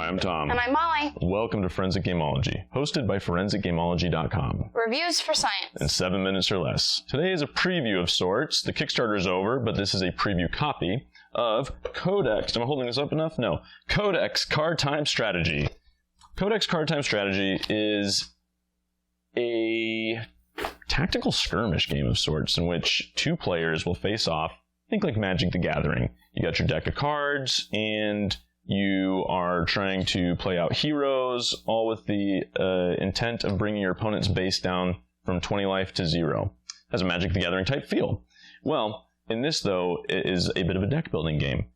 Hi, I'm Tom. And I'm Molly. Welcome to Forensic Gameology, hosted by ForensicGameology.com. Reviews for science. In 7 minutes or less. Today is a preview of sorts. The Kickstarter is over, but this is a preview copy of Codex. Am I holding this up enough? No. Codex Card Time Strategy. Codex Card Time Strategy is a tactical skirmish game of sorts in which two players will face off. Think like Magic the Gathering. You got your deck of cards, and you are trying to play out heroes, all with the intent of bringing your opponent's base down from 20 life to 0. Has a Magic the Gathering type feel. Well, in this, though, it is a bit of a deck building game,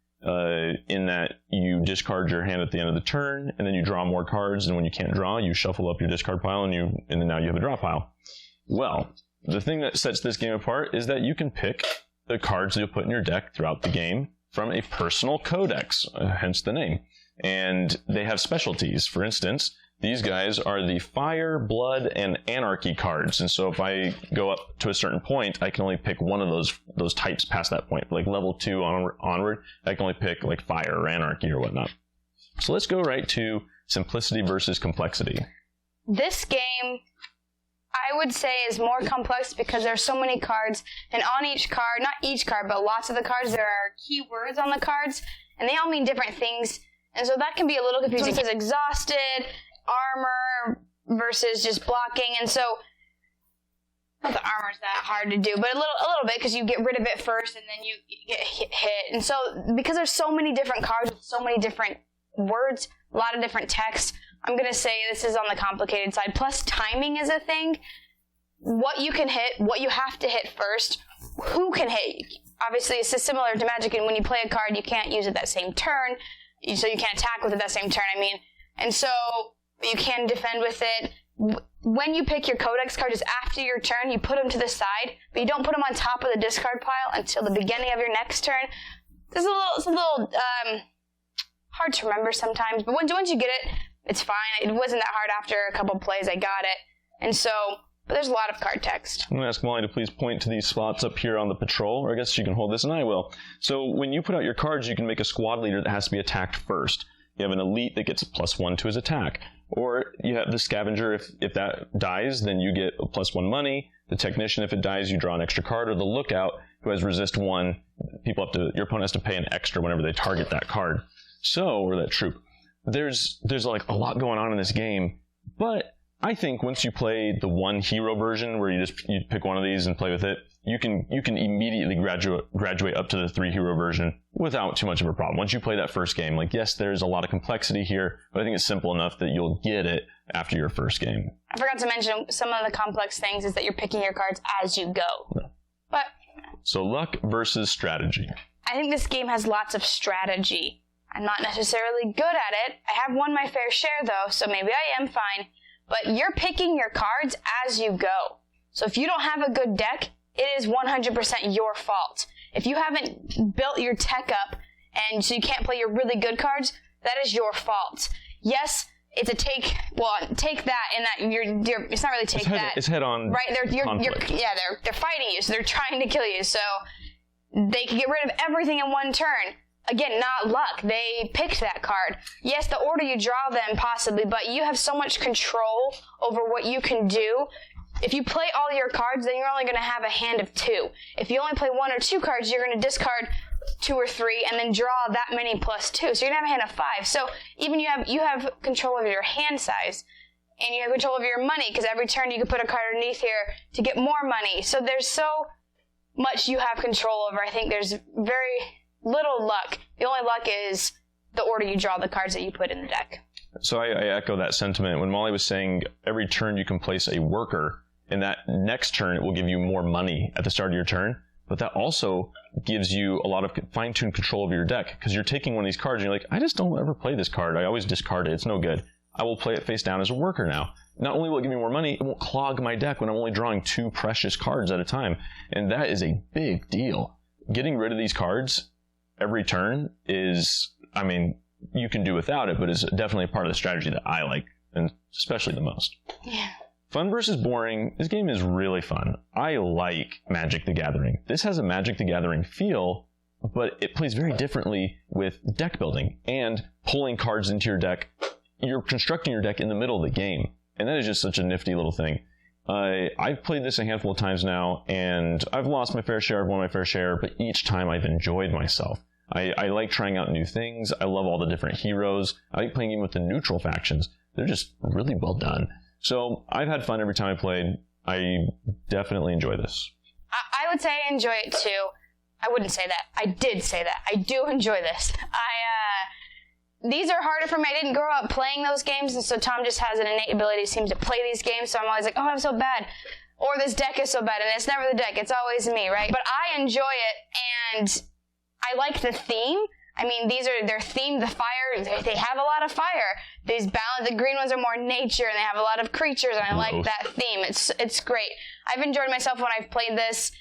in that you discard your hand at the end of the turn, and then you draw more cards, and when you can't draw, you shuffle up your discard pile, and then now you have a draw pile. Well, the thing that sets this game apart is that you can pick the cards you'll put in your deck throughout the game from a personal codex, hence the name. And they have specialties. For instance, these guys are the Fire, Blood, and Anarchy cards. And so if I go up to a certain point, I can only pick one of those types past that point. Like level 2 onward, I can only pick like Fire or Anarchy or whatnot. So let's go right to simplicity versus complexity. This game, I would say, is more complex because there's so many cards, and on each card, not each card, but lots of the cards, there are keywords on the cards, and they all mean different things, and so that can be a little confusing. So it says exhausted, armor versus just blocking, and so not the armor's that hard to do, but a little bit, because you get rid of it first, and then you get hit, and so because there's so many different cards with so many different words, a lot of different text, I'm going to say this is on the complicated side. Plus, timing is a thing. What you can hit, what you have to hit first, who can hit. Obviously, it's similar to Magic, and when you play a card, you can't use it that same turn, so you can't attack with it that same turn, and so you can defend with it. When you pick your Codex card, just after your turn, you put them to the side, but you don't put them on top of the discard pile until the beginning of your next turn. It's a little hard to remember sometimes, but once you get it, it's fine. It wasn't that hard after a couple plays. I got it. And so, but there's a lot of card text. I'm going to ask Molly to please point to these spots up here on the patrol, or I guess she can hold this and I will. So when you put out your cards, you can make a squad leader that has to be attacked first. You have an elite that gets a +1 to his attack. Or you have the scavenger, if that dies, then you get a +1 money. The technician, if it dies, you draw an extra card. Or the lookout, who has resist 1, your opponent has to pay an extra whenever they target that card. Or that troop. There's like a lot going on in this game, but I think once you play the one hero version where you pick one of these and play with it, you can immediately graduate up to the 3 hero version without too much of a problem. Once you play that first game, like, yes, there's a lot of complexity here, but I think it's simple enough that you'll get it after your first game. I forgot to mention some of the complex things is that you're picking your cards as you go. Yeah. But so luck versus strategy. I think this game has lots of strategy. I'm not necessarily good at it. I have won my fair share, though, so maybe I am fine. But you're picking your cards as you go. So if you don't have a good deck, it is 100% your fault. If you haven't built your tech up, and so you can't play your really good cards, that is your fault. Yes, it's a take that in that you're it's not really take that. It's head on. Right, they're fighting you, so they're trying to kill you. So they can get rid of everything in one turn. Again, not luck. They picked that card. Yes, the order you draw them, possibly, but you have so much control over what you can do. If you play all your cards, then you're only going to have a hand of 2. If you only play 1 or 2 cards, you're going to discard 2 or 3 and then draw that many +2. So you're going to have a hand of 5. So even you have control over your hand size, and you have control over your money, because every turn you can put a card underneath here to get more money. So there's so much you have control over. I think there's very little luck. The only luck is the order you draw the cards that you put in the deck. So I echo that sentiment. When Molly was saying every turn you can place a worker, and that next turn it will give you more money at the start of your turn, but that also gives you a lot of fine-tuned control over your deck, because you're taking one of these cards and you're like, I just don't ever play this card. I always discard it. It's no good. I will play it face down as a worker now. Not only will it give me more money, it won't clog my deck when I'm only drawing 2 precious cards at a time. And that is a big deal. Getting rid of these cards every turn is, you can do without it, but it's definitely a part of the strategy that I like, and especially the most. Yeah. Fun versus boring. This game is really fun. I like Magic the Gathering. This has a Magic the Gathering feel, but it plays very differently with deck building and pulling cards into your deck you're constructing your deck in the middle of the game. And that is just such a nifty little thing. I've played this a handful of times now, and I've lost my fair share, I've won my fair share, but each time I've enjoyed myself. I like trying out new things. I love all the different heroes. I like playing even with the neutral factions. They're just really well done. So I've had fun every time I played. I definitely enjoy this. I would say I enjoy it too. I wouldn't say that. I did say that. I do enjoy this. These are harder for me. I didn't grow up playing those games, and so Tom just has an innate ability, seems to play these games, so I'm always like, oh, I'm so bad. Or this deck is so bad, and it's never the deck. It's always me, right? But I enjoy it, and I like the theme. I mean, they're themed, the fire, they have a lot of fire. The green ones are more nature, and they have a lot of creatures, and I like that theme. It's great. I've enjoyed myself when I've played this.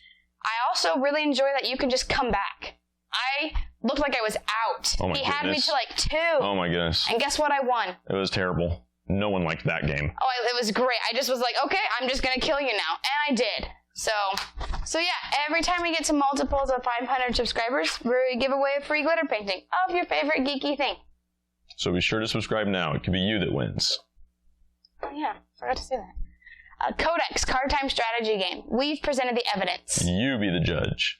I also really enjoy that you can just come back. I looked like I was out. Oh my He had me goodness. to like 2. Oh my goodness. And guess what? I won. It was terrible. No one liked that game. Oh, it was great. I just was like, okay, I'm just going to kill you now. And I did. So yeah, every time we get to multiples of 500 subscribers, we give away a free glitter painting of your favorite geeky thing. So be sure to subscribe now. It could be you that wins. Oh yeah, forgot to say that. Codex, card time strategy game. We've presented the evidence. You be the judge.